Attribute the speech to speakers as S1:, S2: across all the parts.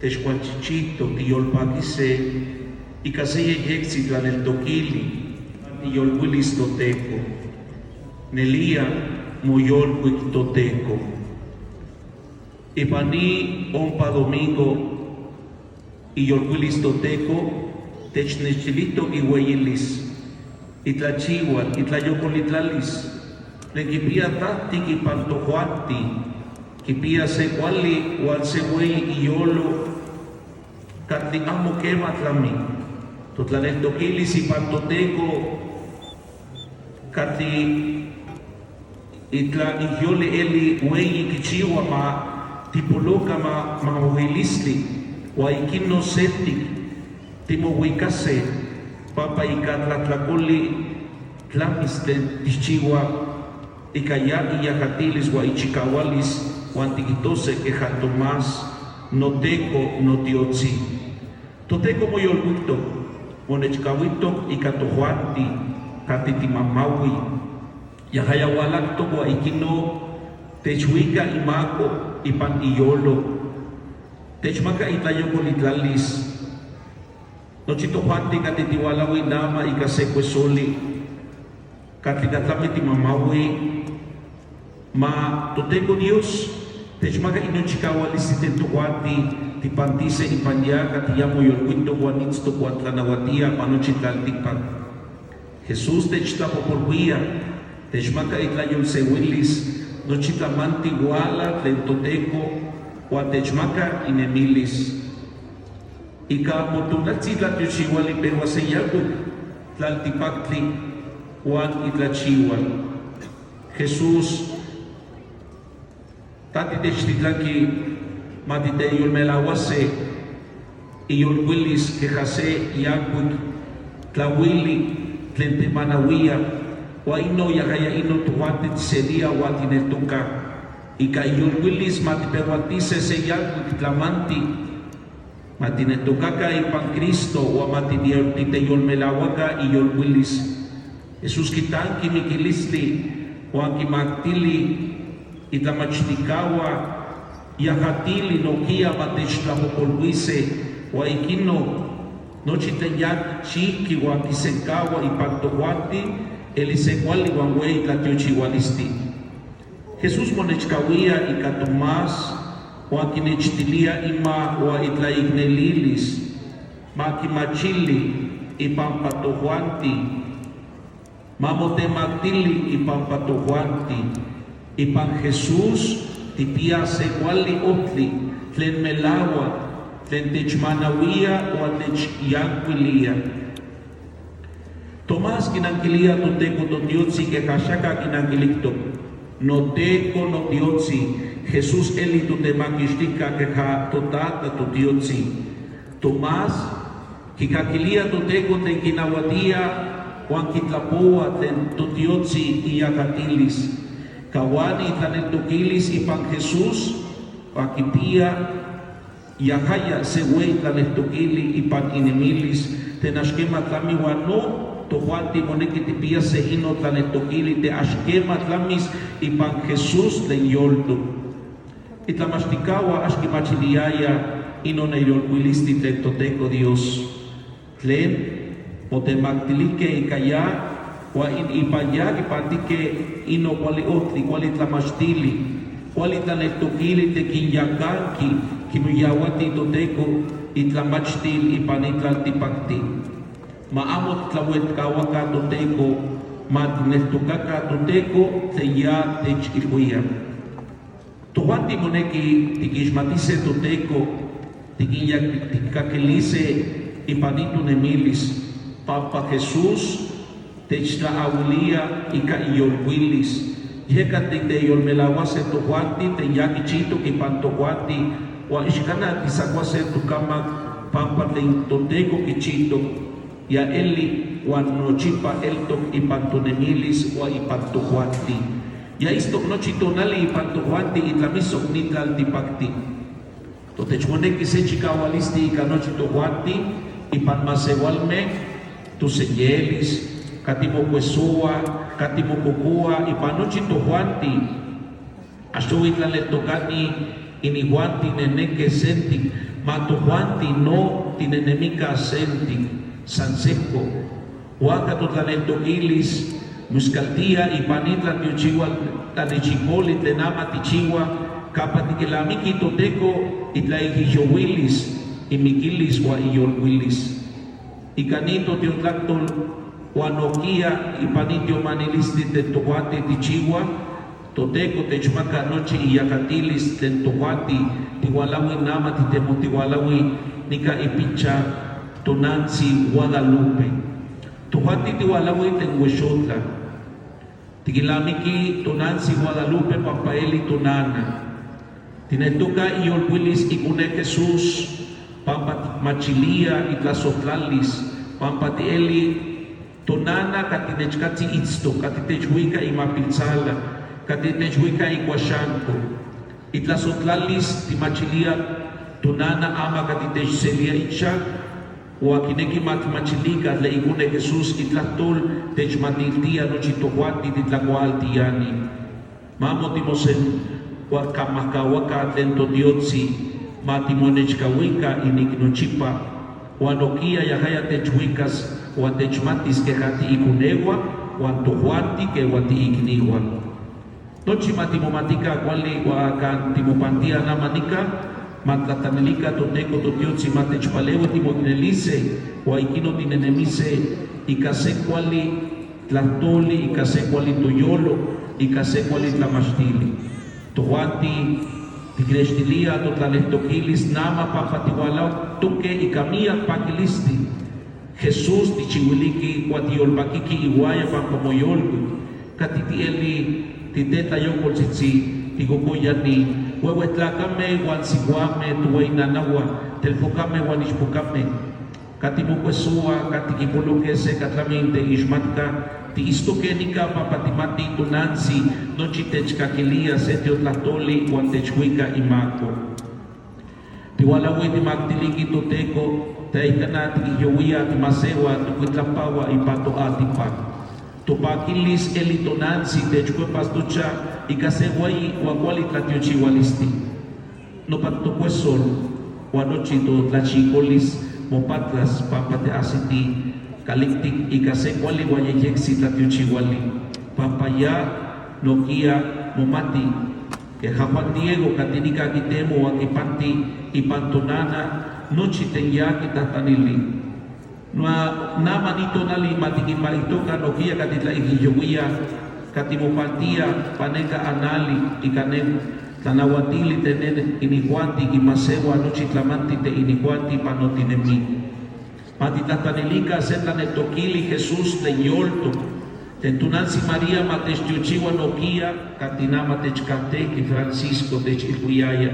S1: techcualchichito, tiyolpaquise, icaseye yexitlan el toquili, tiyolquilis toteco, nelia moyolquic toteco. Ipani ompa domingo, iyolquilis toteco, technechilito ihueyilis, itlachihual, itlayocolitlalis, lequipia tati kipantojuati, kipia se cuali, wal se huey iyolo, katli amo quematlami, totlaneltoquilis ipantoteco, katli itla iyole eli huey kichiwa ma tipoloca ma huilisli, wa ikino setik, timo huicase, papa icatlatlacoli, tlamisten tichiwa, ikaya iyacatilis wa ichicahualis, Wantiquitose queja Tomás, noteco notiotzi. Toteco moyolguito, monechcahuito y catojuanti, catitimamaui, yahayawalacto guaiquino, techuica y maco y pan iyolo, techmaca y tayocolitlalis, nochito juanti catitiwalawi nama y casecuesoli, caticatlametimaui, ma toteco Dios, techmaga inochicahualis titentohuati, tipantise y panyaca, tiyamo yolquito guanitzto guantlanahuatia, panochitlaltipan. Jesús techtapopolhuia, techmaca itlayolsehuilis, nochitlamanti guala, tlentoteco, guatechmaca inemilis. Ika motunatzitlal yochihuali pehuaseyacuc, tlaltipactli, guan itlachihual. Jesús tati techtitlaki matite yolmelawase y yolquilis quejase yacuic tlahuili tlentemanawia wa ino yagaya ino tuhuantit sedia watineltuca y ka yolquilis matipehuatise se yacuic tlamanti matineltucaca ipan Cristo wa matiniortite yolmelawaka y yolquilis Jesús kitanki mikilisli Juan Kimaktili itlamachticawa yajatili noquia matechtlapopolhuise huaikino nochiteyac chiqui Juan Kisencawa y pantohuati elisecuali Juan Huey tlatiochihualisti. Jesús monechcawia y Tomás Juan Kinechtilia ima Juan itlaignelilis makimachili y pampatohuanti mamotematili y pampatohuanti y pan Jesús tipia se cuali otli tlen melawa tlen techmanawia o techyanquilia. Tomás kinanquilia toteco totiotzi que kashaka kinanquilicto noteco notiotzi Jesús eli tutemaquixtica que ja totata totiotzi. Tomás kikaquilia toteco ten kinahuatia Juan kitlapoa tlen totiotzi y yacatilis, kawani tlaneltoquilis y pan Jesús, pakipia yahaya se huey tlaneltoquili y pan inemilis, ten ashkema tlamihuano, tohuanti monekitipia se ino tlaneltoquili, te ashkema tlamis y pan Jesús tlen yolto. Y tlamastikawa ashkimachiliaya ino neyolquilisti tlen toteco Dios. Tlen motemactilique y callá, wa ipaya ipantique ino cuali otli, cuali tlamastili, cuali tlaneltoquili te quinyacanqui, quimuyawati toteco, itlamachtil ipanitlaltipacti. Maamo tlahuetkawaka toteco, matneltocaca toteco, te ya techihuia. Tohuanti moneki tiquixmatise toteco, tiquinyacaquilice ipanito nemilis, Papa Jesús techtlaahuilia ika iyolquilis. Yecati te yolmelawase tohuanti te yaquichito kipan tohuanti wa ixcana tisacuase tucamak pampa tlen toteco kichito ya eli wan nochipa eltok ipan tonemilis wa ipan tohuanti. Ya istok nochitonali ipan tohuanti itlamisok nitlaltipacti. Totechmoneki se chicawalisti ika nochitohuanti ipan masewalme tuseyelis, katimocuesua, katimococua, y panochito juanti, aso itlaletocani, inihuanti, neneque senti, matujuanti no tinenemica senti, sanseco, huaca totlaneltoquilis, muscaltía y panitla tiochigua, tanechicoli, tenama tichigua, capatiquilamiki toteco, itlaijijowilis, y miquilis wa iyolwilis. Y canito tiotlactol, huanoquia y panitio manilisti de tohuati tichigua, toteco techmaca noche y yacatilis de tohuati, tihualawi nama titemotihualawi, nica ipicha, tonansi Guadalupe. Tohuati tihualawi tenhuexotla. Tiquilamiki tonansi Guadalupe pampaeli tonana. Tinetuca iyolwilis ikune Jesús, pampa machilia y tlazotlalis, pampa tieli tonana katinechkatzi itzto, katitechhuika imapilzala, katitechhuika ikuashanko, y tlazotlalis timachilia tonana ama katitechselia icha, o akineki matimachilika le ikune Jesús itlahtol techmatiltia nochitohuati titlacualtiani. Mamo timosen huacamakawaka lento diotzi, matimonechkawika iniknochipa, huanoquia yahaya techhuicas, huan techmatis que jati ikunegua, huan tohuati que huati iknigua. Nochi matimomatica cuali huacan timopantia namanica, matlatanelica toteco totiotzi matechpalewe timognelice, huaikino tinenemise, ikase cuali tlatoli, ikase cuali toyolo, ikase cuali tlamastili. Tohuati tigrestilia totlaletoquilis nama papatihualau tuque y camilla paquilisti. Jesús tichihuiliki guatiolpaquiki iguaya pampamoyolku katitieli titeta yocoltzitzi tigocoyani huehuetlacame guansiguame tuweinanagua telfocame guanixpocame katimocuesua katikipoloquese katlaminte ixmatka tiistoquenica papatimati tunansi nochi techcaquilia se teotlatoli guan techhuica imaco tihualahui timactiliki toteco taikana tikiyowia timasewa tukuitlapawa ipato atipa topaquilis elitonansi techcuepas tucha ikasehuai huacuali tlatiochihualisti nopatocuesol huanochi totlachicolis mopatlas pampate asiti calictic ikasehuali huayeyexi tlatiochihuali pampaya noquia momati que Juan Diego katinika kitemo akipanti ipantonana nochi tenyaki tatanili nama nitonali matikimaitoka nokia katitla ikiyowia katimopantia paneka anali ikanem tanawatili tenen inihuanti imasewa nochi tlamanti te inihuanti panotinemi matitatanilika setanetokili Jesús tenyolto tentunansi María matechtiuchiwa nokia katinama techkateki Francisco techilhuiaya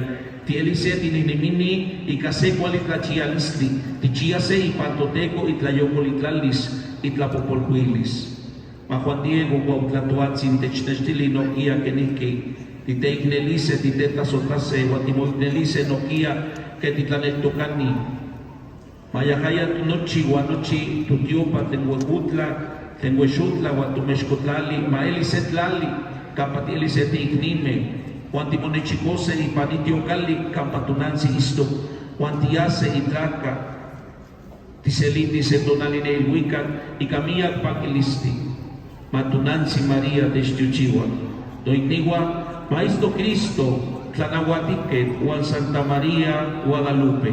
S1: tielise tininimini ikase cuali tlachialisli tichiase ipantoteco itlayocolitralis itlapopolhuilis ma Juan Diego cuautlatuatzin technechtili nokia kenihki titeignelise titetasotase huatimoignelise nokia que titlaneltocani mayahaya tunochi huanochi tutiopa tenhuecutla tenhuexutla huatumexcotlali maelisetlali capatieliset ignime Juan timonechicose y panitiocali campatunansi isto Juan tiase y traca tiseliti se tonaline ilhuican y camilla paquilisti matunansi María techtiuchiwa doigniwa Maestro Cristo tlanahuatiquet Juan Santa María Guadalupe